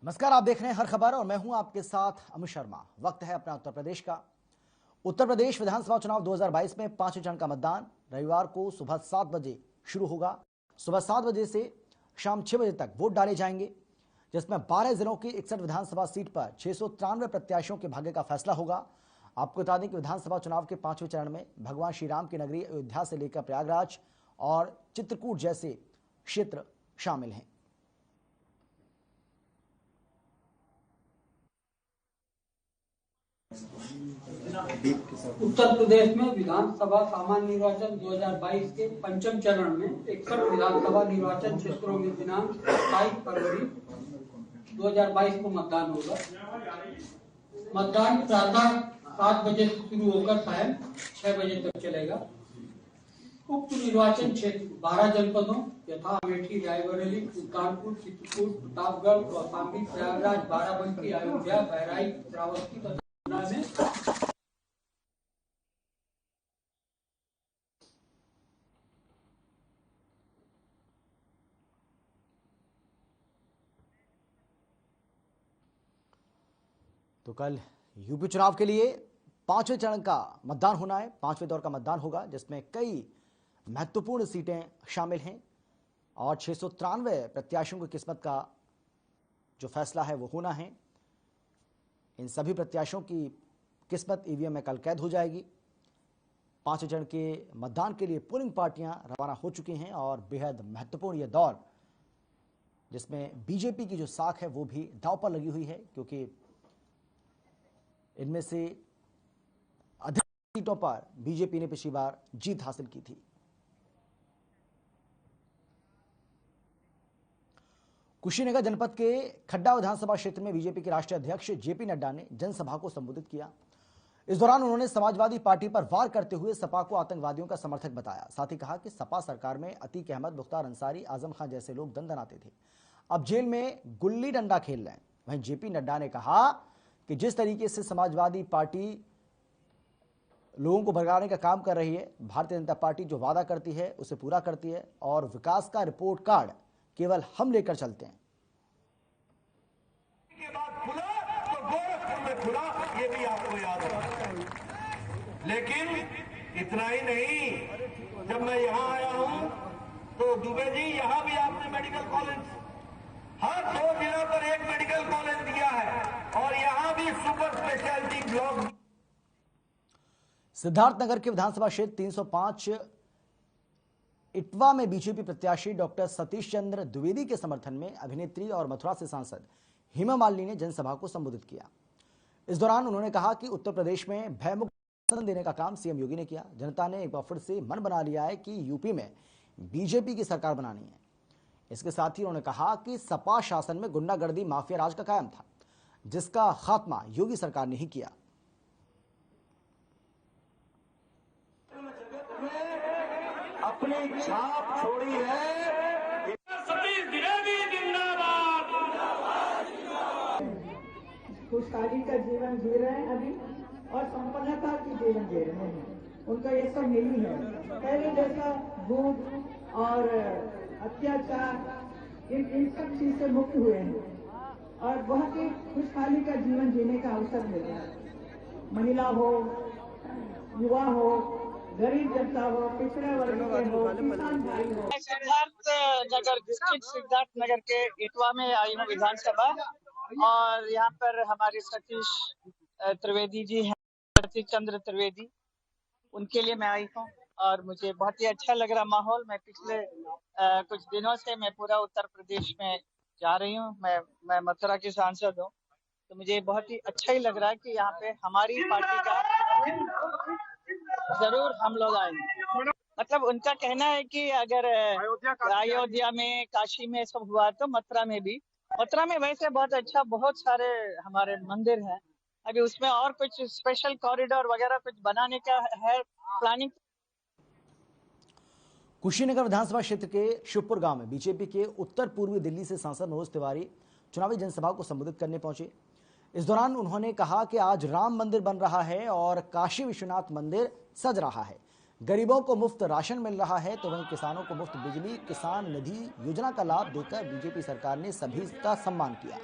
नमस्कार, आप देख रहे हैं हर खबर और मैं हूं आपके साथ अमित शर्मा। वक्त है अपना उत्तर प्रदेश का। उत्तर प्रदेश विधानसभा चुनाव 2022 में 5वें चरण का मतदान रविवार को सुबह 7 बजे शुरू होगा। सुबह 7 बजे से शाम 6 बजे तक वोट डाले जाएंगे, जिसमें 12 जिलों की 61 विधानसभा सीट पर 693 प्रत्याशियों के भाग्य का फैसला होगा। आपको बता दें कि विधानसभा चुनाव के 5वें चरण में भगवान श्री राम की नगरी अयोध्या से लेकर प्रयागराज और चित्रकूट जैसे क्षेत्र शामिल हैं। उत्तर प्रदेश में विधानसभा सामान्य निर्वाचन 2022 के पंचम चरण में 61 विधानसभा निर्वाचन क्षेत्रों में दिनांक 27 फरवरी 2022 को मतदान होगा। मतदान प्रातः 7 बजे से शुरू होकर सायं 6 बजे तक चलेगा। उक्त निर्वाचन क्षेत्र 12 जनपदों यथा अमेठी, रायबरेली, सुल्तानपुर, चित्रकूट, प्रतापगढ़, कौशाम्बी, प्रयागराज, बाराबंकी, अयोध्या, बहराइच, श्रावस्ती तथा में तो कल यूपी चुनाव के लिए 5वें चरण का मतदान होना है। 5वें दौर का मतदान होगा, जिसमें कई महत्वपूर्ण सीटें शामिल हैं और 693 प्रत्याशियों की किस्मत का जो फैसला है वो होना है। इन सभी प्रत्याशियों की किस्मत ईवीएम में कल कैद हो जाएगी। 5वें चरण के मतदान के लिए पोलिंग पार्टियां रवाना हो चुकी हैं और बेहद महत्वपूर्ण यह दौर, जिसमें बीजेपी की जो साख है वो भी दांव पर लगी हुई है, क्योंकि इनमें से अधिक सीटों पर बीजेपी ने पिछली बार जीत हासिल की थी। कुशीनगर जनपद के खड्डा विधानसभा क्षेत्र में बीजेपी के राष्ट्रीय अध्यक्ष जेपी नड्डा ने जनसभा को संबोधित किया। इस दौरान उन्होंने समाजवादी पार्टी पर वार करते हुए सपा को आतंकवादियों का समर्थक बताया। साथ ही कहा कि सपा सरकार में अतीक अहमद, मुख्तार अंसारी, आजम खान जैसे लोग दंदनाते थे, अब जेल में गुल्ली डंडा खेल रहे हैं। वहीं जेपी नड्डा ने कहा कि जिस तरीके से समाजवादी पार्टी लोगों को भगाने का काम कर रही है, भारतीय जनता पार्टी जो वादा करती है उसे पूरा करती है और विकास का रिपोर्ट कार्ड केवल हम लेकर चलते हैं। के बाद खुला तो गोरखपुर में खुला, ये भी आपको याद है। लेकिन इतना ही नहीं, जब मैं यहां आया हूं तो दुबे जी यहां भी आपने मेडिकल कॉलेज, हर 2 जिलों पर एक मेडिकल कॉलेज दिया है और यहां भी सुपर स्पेशलिटी ब्लॉक। सिद्धार्थनगर के विधानसभा क्षेत्र 305 इटवा में बीजेपी प्रत्याशी डॉक्टर सतीश चंद्र द्विवेदी के समर्थन में अभिनेत्री और मथुरा से सांसद हेमा मालिनी ने जनसभा को संबोधित किया। इस दौरान उन्होंने कहा कि उत्तर प्रदेश में भयमुक्त शासन देने का काम सीएम योगी ने किया। जनता ने एक बार फिर से मन बना लिया है कि यूपी में बीजेपी की सरकार बनानी है। इसके साथ ही उन्होंने कहा कि सपा शासन में गुंडागर्दी, माफिया राज का कायम था, जिसका खात्मा योगी सरकार ने ही किया। अपनी छाप छोड़ी है। सतीश द्विवेदी जिंदाबाद। खुशहाली का जीवन जी रहे हैं अभी और संपन्नता की जीवन जी रहे हैं। उनका ये सब यही है। पहले जैसा भूख और अत्याचार इन सब चीज से मुक्त हुए हैं और बहुत ही खुशहाली का जीवन जीने का अवसर मिल रहा है। महिला हो, युवा हो, गरीब जनता हो, पिछड़े वर्ग के हो, किसान भाई हो। सिद्धार्थ नगर डिस्ट्रिक्ट सिद्धार्थ नगर के इटवा में आई हूँ विधानसभा, और यहाँ पर हमारे सतीश त्रिवेदी जी हैं, सतीश चंद्र त्रिवेदी, उनके लिए मैं आई हूँ और मुझे बहुत ही अच्छा लग रहा माहौल। मैं पिछले कुछ दिनों से मैं पूरा उत्तर प्रदेश में जा रही हूँ। मैं मथुरा की सांसद हूँ, तो मुझे बहुत ही अच्छा ही लग रहा है कि यहाँ पे हमारी पार्टी का जरूर हम लोग आएंगे। मतलब उनका कहना है कि अगर अयोध्या में, काशी में सब हुआ तो मथुरा में वैसे बहुत अच्छा, बहुत सारे हमारे मंदिर हैं। अभी उसमें और कुछ स्पेशल कॉरिडोर वगैरह कुछ बनाने का है प्लानिंग। कुशीनगर विधानसभा क्षेत्र के शिवपुर गांव में बीजेपी के उत्तर पूर्वी दिल्ली से सांसद मनोज तिवारी चुनावी जनसभा को संबोधित करने पहुंचे। इस दौरान उन्होंने कहा कि आज राम मंदिर बन रहा है और काशी विश्वनाथ मंदिर सज रहा है, गरीबों को मुफ्त राशन मिल रहा है, तो वहीं किसानों को मुफ्त बिजली, किसान निधि योजना का लाभ देकर बीजेपी सरकार ने सभी का सम्मान किया।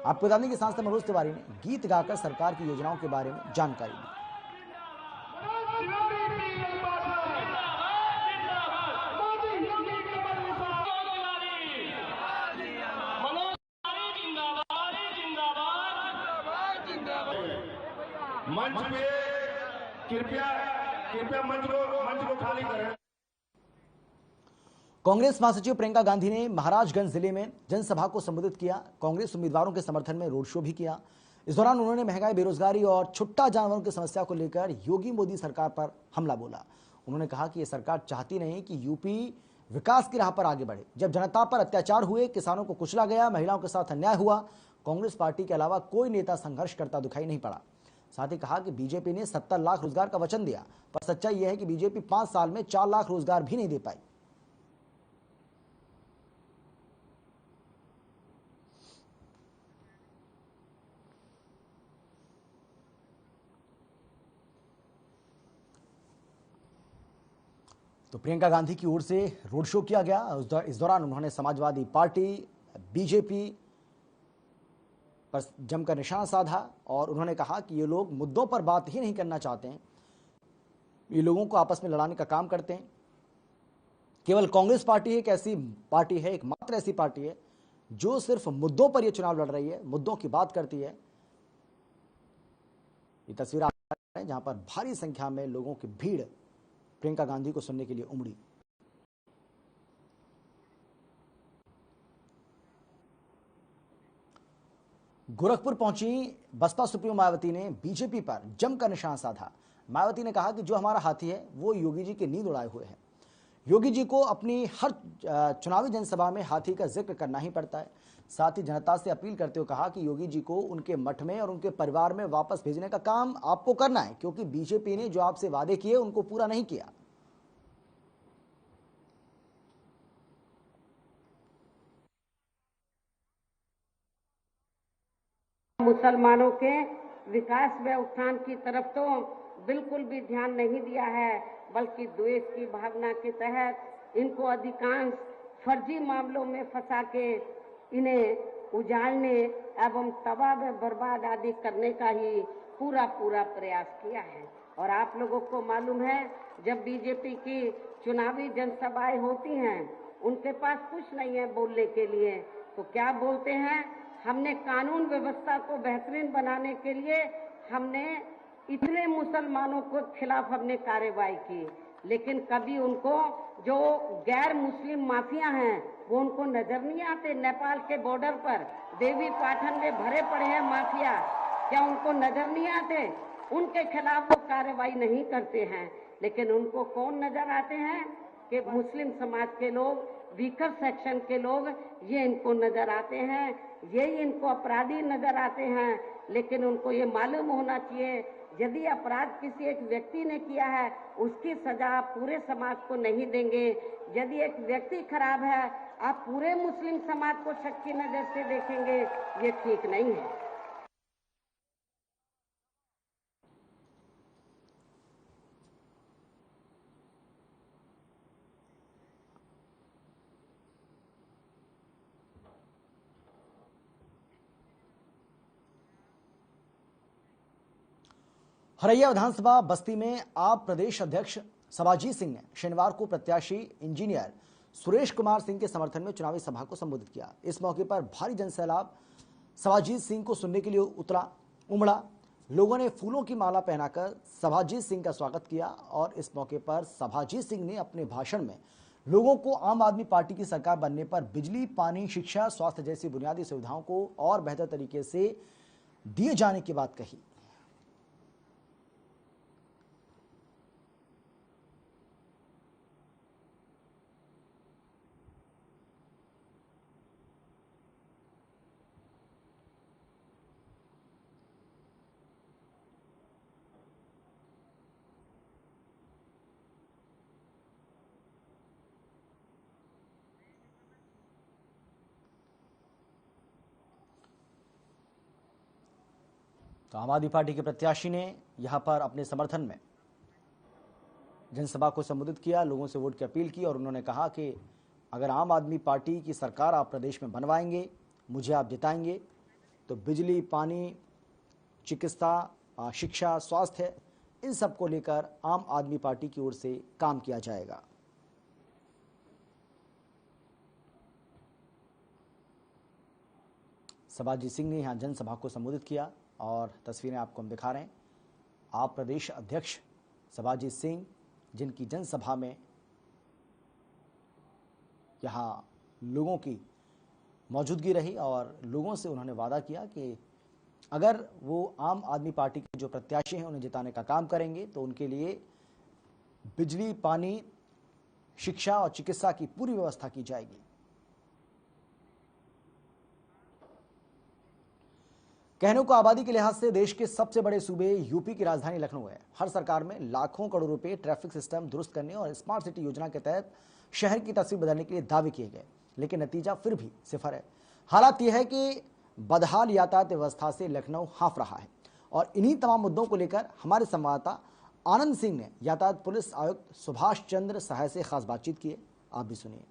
आपको बता दें कि सांसद मनोज तिवारी ने गीत गाकर सरकार की योजनाओं के बारे में जानकारी दी। मंच पे कृपया मंच को खाली करें। कांग्रेस महासचिव प्रियंका गांधी ने महाराजगंज जिले में जनसभा को संबोधित किया। कांग्रेस उम्मीदवारों के समर्थन में रोड शो भी किया। इस दौरान उन्होंने महंगाई, बेरोजगारी और छुट्टा जानवरों की समस्या को लेकर योगी मोदी सरकार पर हमला बोला। उन्होंने कहा कि यह सरकार चाहती नहीं कि यूपी विकास की राह पर आगे बढ़े। जब जनता पर अत्याचार हुए, किसानों को कुचला गया, महिलाओं के साथ अन्याय हुआ, कांग्रेस पार्टी के अलावा कोई नेता संघर्ष करता दिखाई नहीं पड़ा। साथ ही कहा कि बीजेपी ने 70 लाख रोजगार का वचन दिया, पर सच्चाई यह है कि बीजेपी 5 साल में 4 लाख रोजगार भी नहीं दे पाई। तो प्रियंका गांधी की ओर से रोड शो किया गया। इस दौरान उन्होंने समाजवादी पार्टी, बीजेपी पर जमकर निशाना साधा और उन्होंने कहा कि ये लोग मुद्दों पर बात ही नहीं करना चाहते हैं, ये लोगों को आपस में लड़ाने का काम करते हैं। केवल कांग्रेस पार्टी एक ऐसी पार्टी है, एकमात्र ऐसी पार्टी है जो सिर्फ मुद्दों पर यह चुनाव लड़ रही है, मुद्दों की बात करती है। ये तस्वीर आप देख रहे हैं जहां पर भारी संख्या में लोगों की भीड़ प्रियंका गांधी को सुनने के लिए उमड़ी। गोरखपुर पहुंची बसपा सुप्रीमो मायावती ने बीजेपी पर जमकर निशाना साधा। मायावती ने कहा कि जो हमारा हाथी है वो योगी जी की नींद उड़ाए हुए है। योगी जी को अपनी हर चुनावी जनसभा में हाथी का जिक्र करना ही पड़ता है। साथ ही जनता से अपील करते हुए कहा कि योगी जी को उनके मठ में और उनके परिवार में वापस भेजने का काम आपको करना है, क्योंकि बीजेपी ने जो आपसे वादे किए उनको पूरा नहीं किया। मुसलमानों के विकास व उत्थान की तरफ तो बिल्कुल भी ध्यान नहीं दिया है, बल्कि द्वेष की भावना के तहत इनको अधिकांश फर्जी मामलों में फंसा के इन्हें उजाड़ने एवं तबाह व बर्बाद आदि करने का ही पूरा प्रयास किया है। और आप लोगों को मालूम है, जब बीजेपी की चुनावी जनसभाएं होती हैं, उनके पास कुछ नहीं है बोलने के लिए, तो क्या बोलते हैं, हमने कानून व्यवस्था को बेहतरीन बनाने के लिए हमने इतने मुसलमानों के खिलाफ हमने कार्रवाई की, लेकिन कभी उनको जो गैर मुस्लिम माफिया हैं वो उनको नजर नहीं आते। नेपाल के बॉर्डर पर देवी पाटन में भरे पड़े हैं माफिया, क्या उनको नजर नहीं आते? उनके खिलाफ वो कार्रवाई नहीं करते हैं, लेकिन उनको कौन नजर आते हैं कि मुस्लिम समाज के लोग, वीकर सेक्शन के लोग, ये इनको नजर आते हैं, यही इनको अपराधी नजर आते हैं। लेकिन उनको ये मालूम होना चाहिए, यदि अपराध किसी एक व्यक्ति ने किया है उसकी सजा आप पूरे समाज को नहीं देंगे। यदि एक व्यक्ति खराब है आप पूरे मुस्लिम समाज को शक की नजर से देखेंगे, ये ठीक नहीं है। हरैया विधानसभा बस्ती में आप प्रदेश अध्यक्ष सभाजीत सिंह ने शनिवार को प्रत्याशी इंजीनियर सुरेश कुमार सिंह के समर्थन में चुनावी सभा को संबोधित किया। इस मौके पर भारी जनसैलाब सभाजीत सिंह को सुनने के लिए उमड़ा। लोगों ने फूलों की माला पहनाकर सभाजीत सिंह का स्वागत किया और इस मौके पर सभाजीत सिंह ने अपने भाषण में लोगों को आम आदमी पार्टी की सरकार बनने पर बिजली, पानी, शिक्षा, स्वास्थ्य जैसी बुनियादी सुविधाओं को और बेहतर तरीके से दिए जाने की बात कही। तो आम आदमी पार्टी के प्रत्याशी ने यहां पर अपने समर्थन में जनसभा को संबोधित किया, लोगों से वोट की अपील की और उन्होंने कहा कि अगर आम आदमी पार्टी की सरकार आप प्रदेश में बनवाएंगे, मुझे आप जिताएंगे तो बिजली, पानी, चिकित्सा, शिक्षा, स्वास्थ्य, इन सब को लेकर आम आदमी पार्टी की ओर से काम किया जाएगा। सबाजी सिंह ने यहां जनसभा को संबोधित किया और तस्वीरें आपको हम दिखा रहे हैं। आप प्रदेश अध्यक्ष सबाजी सिंह, जिनकी जनसभा में यहां लोगों की मौजूदगी रही और लोगों से उन्होंने वादा किया कि अगर वो आम आदमी पार्टी के जो प्रत्याशी हैं उन्हें जिताने का काम करेंगे तो उनके लिए बिजली, पानी, शिक्षा और चिकित्सा की पूरी व्यवस्था की जाएगी। कहने को आबादी के लिहाज से देश के सबसे बड़े सूबे यूपी की राजधानी लखनऊ है। हर सरकार में लाखों करोड़ रुपए ट्रैफिक सिस्टम दुरुस्त करने और स्मार्ट सिटी योजना के तहत शहर की तस्वीर बदलने के लिए दावे किए गए, लेकिन नतीजा फिर भी सिफर है। हालात यह है कि बदहाल यातायात व्यवस्था से लखनऊ हांफ रहा है और इन्हीं तमाम मुद्दों को लेकर हमारे संवाददाता आनंद सिंह ने यातायात पुलिस आयुक्त सुभाष चंद्र सहाय से खास बातचीत की है। आप भी सुनिए।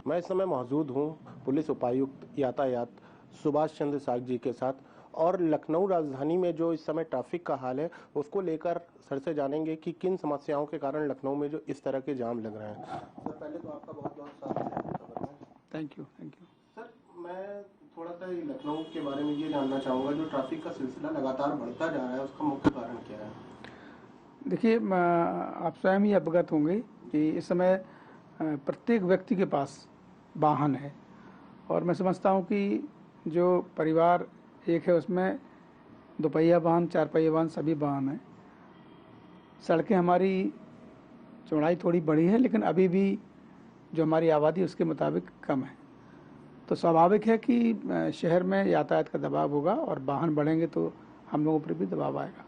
मैं इस समय मौजूद हूँ पुलिस उपायुक्त यातायात सुभाष चंद्र साग जी के साथ और लखनऊ राजधानी में जो इस समय ट्रैफिक का हाल है उसको लेकर सर से जानेंगे कि किन समस्याओं के कारण लखनऊ में जो इस तरह के जाम लग रहे हैं। सर पहले तो आपका बहुत बहुत स्वागत है। Thank you. सर मैं थोड़ा सा लखनऊ के बारे में ये जानना चाहूँगा, जो ट्रैफिक का सिलसिला लगातार बढ़ता जा रहा है उसका मुख्य कारण क्या है? देखिए, आप स्वयं ही अवगत होंगे कि इस समय प्रत्येक व्यक्ति के पास वाहन है और मैं समझता हूँ कि जो परिवार एक है उसमें दोपहिया वाहन, चार पहिया वाहन सभी वाहन हैं। सड़कें हमारी चौड़ाई थोड़ी बड़ी है लेकिन अभी भी जो हमारी आबादी उसके मुताबिक कम है, तो स्वाभाविक है कि शहर में यातायात का दबाव होगा और वाहन बढ़ेंगे तो हम लोगों पर भी दबाव आएगा।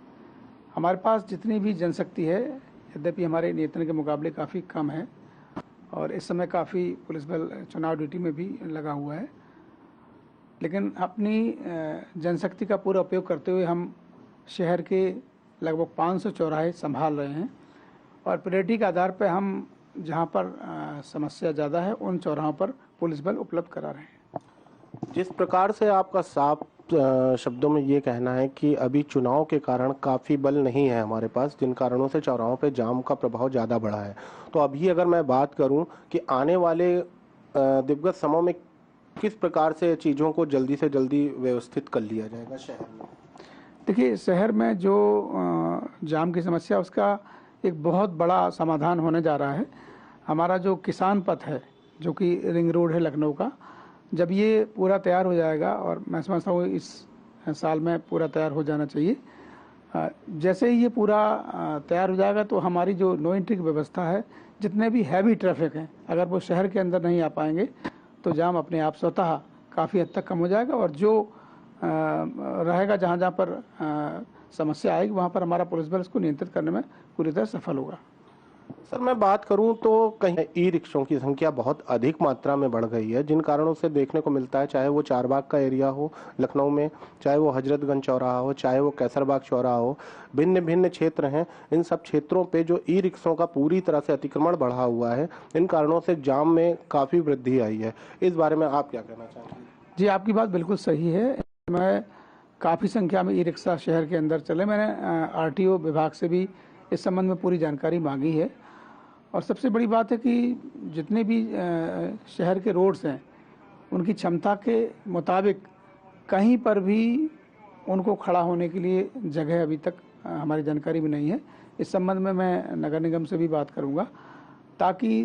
हमारे पास जितनी भी जनशक्ति है यद्यपि हमारे नियंत्रण के मुकाबले काफ़ी कम है और इस समय काफ़ी पुलिस बल चुनाव ड्यूटी में भी लगा हुआ है, लेकिन अपनी जनशक्ति का पूरा उपयोग करते हुए हम शहर के लगभग 500 चौराहे संभाल रहे हैं और प्रायोरिटी के आधार पर हम जहां पर समस्या ज़्यादा है उन चौराहों पर पुलिस बल उपलब्ध करा रहे हैं। जिस प्रकार से आपका साफ शब्दों में ये कहना है कि अभी चुनाव के कारण काफ़ी बल नहीं है हमारे पास, जिन कारणों से चौराहों पे जाम का प्रभाव ज़्यादा बढ़ा है, तो अभी अगर मैं बात करूं कि आने वाले दिवगत समय में किस प्रकार से चीज़ों को जल्दी से जल्दी व्यवस्थित कर लिया जाएगा शहर में? देखिए, शहर में जो जाम की समस्या उसका एक बहुत बड़ा समाधान होने जा रहा है। हमारा जो किसान पथ है जो कि रिंग रोड है लखनऊ का, जब ये पूरा तैयार हो जाएगा और मैं समझता हूँ इस साल में पूरा तैयार हो जाना चाहिए, जैसे ही ये पूरा तैयार हो जाएगा तो हमारी जो नो एंट्री की व्यवस्था है, जितने भी हैवी ट्रैफिक हैं अगर वो शहर के अंदर नहीं आ पाएंगे तो जाम अपने आप स्वतः काफ़ी हद तक कम हो जाएगा और जो रहेगा जहाँ जहाँ पर समस्या आएगी वहाँ पर हमारा पुलिस बल इसको नियंत्रित करने में पूरी तरह सफल होगा। सर मैं बात करूं तो कहीं ई रिक्शों की संख्या बहुत अधिक मात्रा में बढ़ गई है, जिन कारणों से देखने को मिलता है, चाहे वो चारबाग का एरिया हो लखनऊ में, चाहे वो हजरतगंज चौराहा हो, चाहे वो कैसरबाग चौराहा हो, भिन्न भिन्न क्षेत्र हैं, इन सब क्षेत्रों पे जो ई रिक्शों का पूरी तरह से अतिक्रमण बढ़ा हुआ है, इन कारणों से जाम में काफ़ी वृद्धि आई है। इस बारे में आप क्या कहना चाहेंगे? जी, आपकी बात बिल्कुल सही है। मैं काफ़ी संख्या में ई रिक्शा शहर के अंदर चले, मैंने RTO विभाग से भी इस संबंध में पूरी जानकारी मांगी है और सबसे बड़ी बात है कि जितने भी शहर के रोड्स हैं उनकी क्षमता के मुताबिक कहीं पर भी उनको खड़ा होने के लिए जगह अभी तक हमारी जानकारी में नहीं है। इस संबंध में मैं नगर निगम से भी बात करूंगा ताकि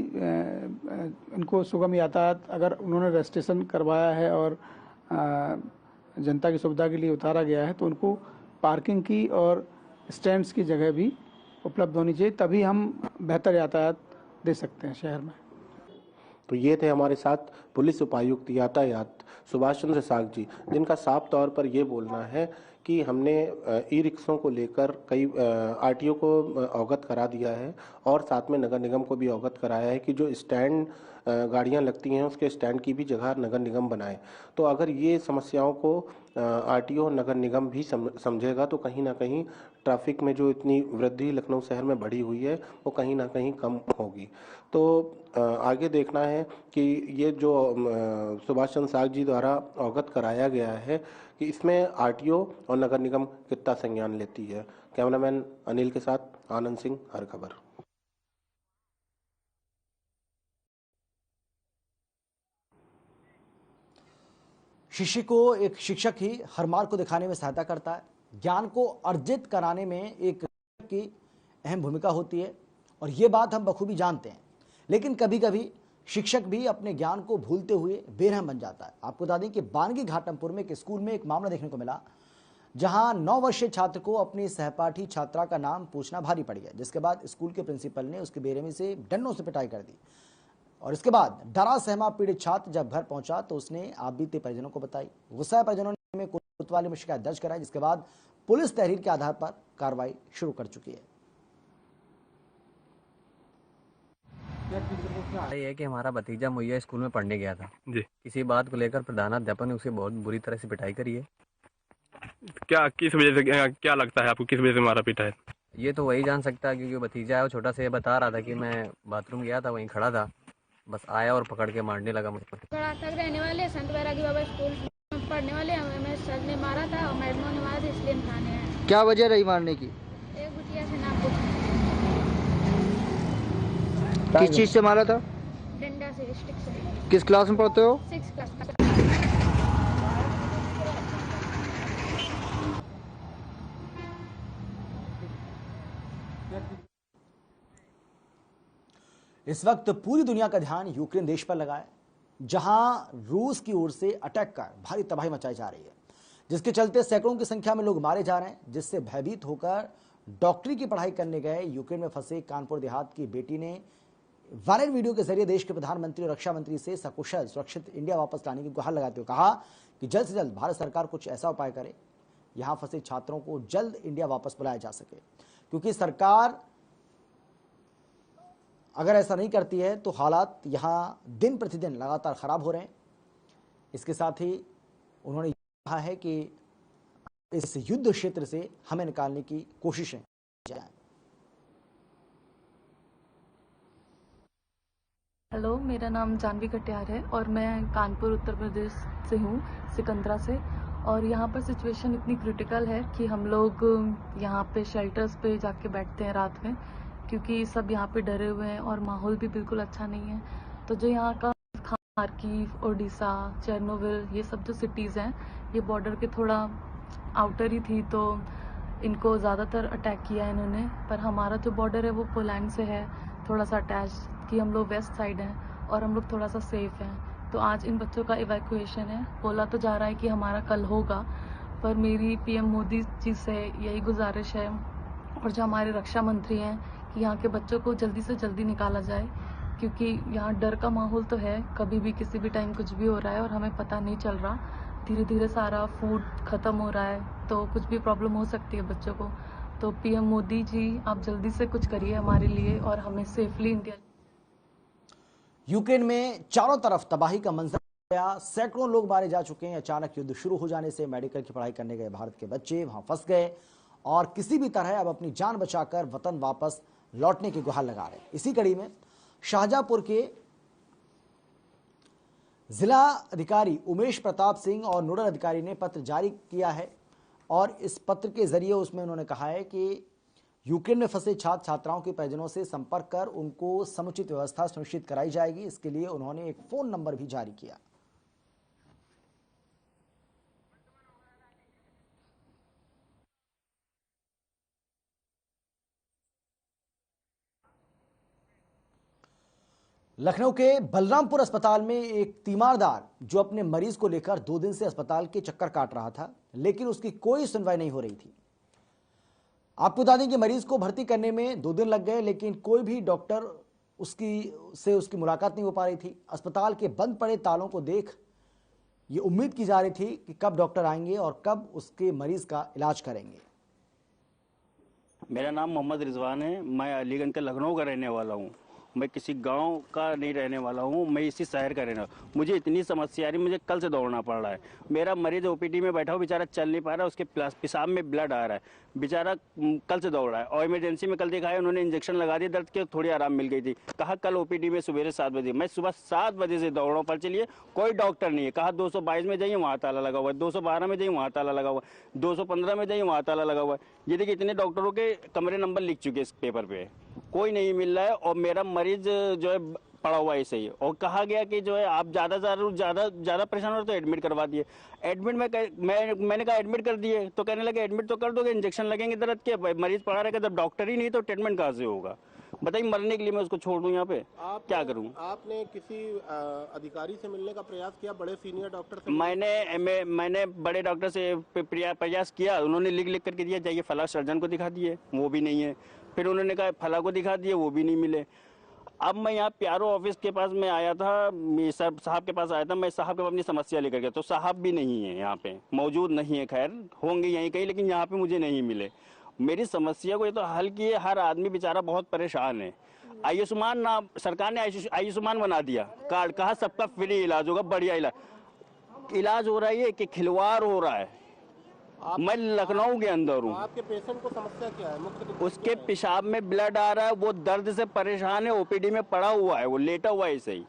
इनको सुगम यातायात अगर उन्होंने रजिस्ट्रेशन करवाया है और जनता की सुविधा के लिए उतारा गया है तो उनको पार्किंग की और स्टैंड्स की जगह भी उपलब्ध होनी चाहिए, तभी हम बेहतर यातायात दे सकते हैं शहर में। तो ये थे हमारे साथ पुलिस उपायुक्त यातायात सुभाष चंद्र साग जी, जिनका साफ तौर पर ये बोलना है कि हमने ई रिक्शों को लेकर कई आरटीओ को अवगत करा दिया है और साथ में नगर निगम को भी अवगत कराया है कि जो स्टैंड गाड़ियां लगती हैं उसके स्टैंड की भी जगह नगर निगम बनाए। तो अगर ये समस्याओं को आरटीओ नगर निगम भी समझेगा तो कहीं ना कहीं ट्रैफिक में जो इतनी वृद्धि लखनऊ शहर में बढ़ी हुई है वो कहीं ना कहीं कम होगी। तो आगे देखना है कि ये जो सुभाष चंद्र साग जी द्वारा अवगत कराया गया है कि इसमें आरटीओ और नगर निगम कितना संज्ञान लेती है। कैमरामैन अनिल के साथ आनंद सिंह, हर खबर। शिष्य को एक शिक्षक ही हर मार्ग को दिखाने में सहायता करता है। ज्ञान को अर्जित कराने में एक शिक्षक की अहम भूमिका होती है और ये बात हम बखूबी जानते हैं। लेकिन कभी कभी शिक्षक भी अपने ज्ञान को भूलते हुए बेरहम बन जाता है। आपको बता दें कि बानगी घाटमपुर में एक स्कूल में एक मामला देखने को मिला जहां 9 वर्षीय छात्र को अपनी सहपाठी छात्रा का नाम पूछना भारी पड़ गया, जिसके बाद स्कूल के प्रिंसिपल ने उसकी बेरहमी से डंडों से पिटाई कर दी और इसके बाद डरा सहमा पीड़ित छात्र जब घर पहुंचा तो उसने आप बीते परिजनों को बताई। गुस्साए परिजनों ने कोतवाली में शिकायत दर्ज कराई, जिसके बाद पुलिस तहरीर के आधार पर कार्रवाई शुरू कर चुकी है। ये है कि हमारा भतीजा मुहैया स्कूल में पढ़ने गया था जी। किसी बात को लेकर प्रधानाध्यापक ने उसे बहुत बुरी तरह से पिटाई करी है। क्या किस वजह से, क्या लगता है आपको किस वजह से मारा पीटा है? ये तो वही जान सकता है क्योंकि भतीजा है वो छोटा सा, ये बता रहा था कि मैं बाथरूम गया था, वहीं खड़ा था, बस आया और पकड़ के मारने लगा मुझको। तक रहने वाले संत बैरागी बाबा स्कूल में पढ़ने वाले हमें सर ने मारा था और मैडमों ने मारा था, इसलिए हम थाने आए। क्या वजह रही मारने की? एक गुटिया से नाम पूछा। किस चीज से मारा था? डंडा से, स्टिक से। किस क्लास में पढ़ते हो? 6th class. इस वक्त पूरी दुनिया का ध्यान यूक्रेन देश पर लगा है, जहां रूस की ओर से अटैक कर भारी तबाही मचाई जा रही है, जिसके चलते सैकड़ों की संख्या में लोग मारे जा रहे हैं। जिससे भयभीत होकर डॉक्टरी की पढ़ाई करने गए यूक्रेन में फंसे कानपुर देहात की बेटी ने वायरल वीडियो के जरिए देश के प्रधानमंत्री और रक्षा मंत्री से सकुशल सुरक्षित इंडिया वापस लाने की गुहार लगाते हुए कहा कि जल्द से जल्द भारत सरकार कुछ ऐसा उपाय करे यहां फंसे छात्रों को जल्द इंडिया वापस बुलाया जा सके, क्योंकि सरकार अगर ऐसा नहीं करती है तो हालात यहां दिन प्रतिदिन लगातार खराब हो रहे हैं। इसके साथ ही उन्होंने कहा है कि इस युद्ध क्षेत्र से हमें निकालने की कोशिशें जाएं। हेलो, मेरा नाम जानवी कटियार है और मैं कानपुर उत्तर प्रदेश से हूँ, सिकंदरा से। और यहाँ पर सिचुएशन इतनी क्रिटिकल है कि हम लोग यहाँ पे शेल्टर्स पे जाके बैठते हैं रात में, क्योंकि सब यहाँ पे डरे हुए हैं और माहौल भी बिल्कुल अच्छा नहीं है। तो जो यहाँ का खार्किव, ओडिशा, चेरनोबिल, ये सब जो सिटीज़ हैं ये बॉर्डर के थोड़ा आउटर ही थी, तो इनको ज़्यादातर अटैक किया इन्होंने। पर हमारा जो बॉर्डर है वो पोलैंड से है, थोड़ा सा अटैच, कि हम लोग वेस्ट साइड हैं और हम लोग थोड़ा सा सेफ हैं। तो आज इन बच्चों का इवैक्यूएशन है। बोला तो जा रहा है कि हमारा कल होगा, पर मेरी पीएम मोदी जी से यही गुजारिश है और जो हमारे रक्षा मंत्री हैं कि यहाँ के बच्चों को जल्दी से जल्दी निकाला जाए, क्योंकि यहाँ डर का माहौल तो है, कभी भी किसी भी टाइम कुछ भी हो रहा है और हमें पता नहीं चल रहा। धीरे धीरे सारा फूड ख़त्म हो रहा है तो कुछ भी प्रॉब्लम हो सकती है बच्चों को। तो पीएम मोदी जी आप जल्दी से कुछ करिए हमारे लिए और हमें सेफली इंडिया। यूक्रेन में चारों तरफ तबाही का मंजर गया, सैकड़ों लोग मारे जा चुके हैं। अचानक युद्ध शुरू हो जाने से मेडिकल की पढ़ाई करने गए भारत के बच्चे वहां फंस गए और किसी भी तरह अब अपनी जान बचाकर वतन वापस लौटने की गुहार लगा रहे हैं। इसी कड़ी में शाहजहांपुर के जिला अधिकारी उमेश प्रताप सिंह और नोडल अधिकारी ने पत्र जारी किया है और इस पत्र के जरिए उसमें उन्होंने कहा है कि यूक्रेन में फंसे छात्र छात्राओं के परिजनों से संपर्क कर उनको समुचित व्यवस्था सुनिश्चित कराई जाएगी। इसके लिए उन्होंने एक फोन नंबर भी जारी किया। लखनऊ के बलरामपुर अस्पताल में एक तीमारदार जो अपने मरीज को लेकर 2 दिन से अस्पताल के चक्कर काट रहा था, लेकिन उसकी कोई सुनवाई नहीं हो रही थी। आपको बता दें कि मरीज को भर्ती करने में 2 दिन लग गए, लेकिन कोई भी डॉक्टर उसकी मुलाकात नहीं हो पा रही थी। अस्पताल के बंद पड़े तालों को देख ये उम्मीद की जा रही थी कि कब डॉक्टर आएंगे और कब उसके मरीज का इलाज करेंगे। मेरा नाम मोहम्मद रिजवान है। मैं अलीगंज का लखनऊ का रहने वाला हूँ। मैं किसी गांव का नहीं रहने वाला हूँ, मैं इसी शहर का रहने वाला। मुझे इतनी समस्या आ रही, मुझे कल से दौड़ना पड़ रहा है। मेरा मरीज ओपीडी में बैठा हो, बेचारा चल नहीं पा रहा, उसके पेशाब में ब्लड आ रहा है, बेचारा कल से दौड़ रहा है। और इमरजेंसी में कल दिखाया, उन्होंने इंजेक्शन लगा दिया, दर्द के थोड़ी आराम मिल गई थी। कहा कल ओपीडी में सुबह 7 बजे, मैं सुबह 7 बजे से दौड़ रहा हूँ। पर चलिए कोई डॉक्टर नहीं है। कहा 222 में जाइए, वहाँ ताला लगा हुआ है, 212 में जाइए, वहाँ ताला लगा हुआ है, 215 में जाइए, वहाँ ताला लगा हुआ है। ये देखिए इतने डॉक्टरों के कमरे नंबर लिख चुके इस पेपर पे, कोई नहीं मिल रहा है। और मेरा मरीज जो है पड़ा हुआ है ऐसे ही। और कहा गया कि जो है आप ज्यादा परेशान हो तो एडमिट करवा दिए। एडमिट मैंने कहा एडमिट कर दिए, तो कहने लगे एडमिट तो कर दोगे, इंजेक्शन लगेंगे दर्द के। मरीज पड़ा रहेगा, जब डॉक्टर ही नहीं तो ट्रीटमेंट कहाँ से होगा? बताइए, मरने के लिए मैं उसको छोड़ दूं यहाँ पे? क्या करूं? आपने किसी अधिकारी से मिलने का प्रयास किया, बड़े सीनियर डॉक्टर से? मैंने बड़े डॉक्टर से प्रयास किया। उन्होंने लिख करके दिया, जाइए फला सर्जन को दिखा दिए, वो भी नहीं है। फिर उन्होंने कहा फला को दिखा दिए, वो भी नहीं मिले। अब मैं यहाँ प्यारो ऑफिस के पास में आया था, साहब के पास आया था। मैं साहब के पास अपनी समस्या लेकर गया, तो साहब भी नहीं है यहाँ पे, मौजूद नहीं है। खैर होंगे यहीं कहीं, लेकिन यहाँ पे मुझे नहीं मिले। मेरी समस्या को ये तो हल किए, हर आदमी बेचारा बहुत परेशान है। आयुष्मान नाम सरकार ने आयुष्मान बना दिया कार्ड, कहा सबका फ्री इलाज होगा, बढ़िया इलाज हो रहा है कि खिलवाड़ हो रहा है। मैं लखनऊ के अंदर हूँ। आपके पेशेंट को समस्या क्या है? मुख्य उसके पेशाब में ब्लड आ रहा है, वो दर्द से परेशान है, ओपीडी में पड़ा हुआ है, वो लेटा हुआ है ऐसे ही।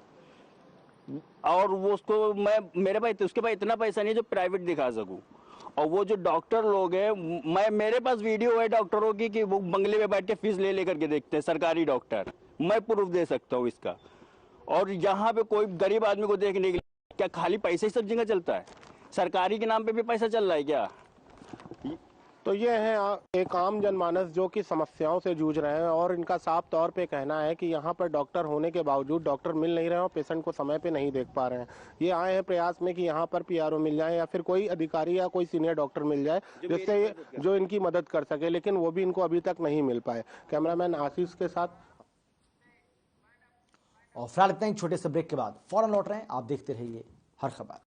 और वो उसको उसके पास इतना पैसा नहीं है जो प्राइवेट दिखा सकूं। और वो जो डॉक्टर लोग हैं, मेरे पास वीडियो है डॉक्टरों की कि वो बंगले में बैठ के फीस ले लेकर के देखते हैं, सरकारी डॉक्टर। मैं प्रूफ दे सकता हूँ इसका। और यहाँ पे कोई गरीब आदमी को देखने के लिए क्या खाली पैसे ही सब जगह चलता है? सरकारी के नाम पे भी पैसा चल रहा है क्या? तो ये है एक आम जनमानस जो कि समस्याओं से जूझ रहे हैं, और इनका साफ तौर पे कहना है कि यहाँ पर डॉक्टर होने के बावजूद डॉक्टर मिल नहीं रहे हैं और पेशेंट को समय पे नहीं देख पा रहे हैं। ये आए हैं प्रयास में कि यहाँ पर पीआरओ मिल जाए या फिर कोई अधिकारी या कोई सीनियर डॉक्टर मिल जाए जिससे जो इनकी मदद कर सके, लेकिन वो भी इनको अभी तक नहीं मिल पाए। कैमरामैन आशीष के साथ। और फिलहाल इतना ही, छोटे से ब्रेक के बाद फौरन लौट रहे हैं। आप देखते रहिए हर खबर।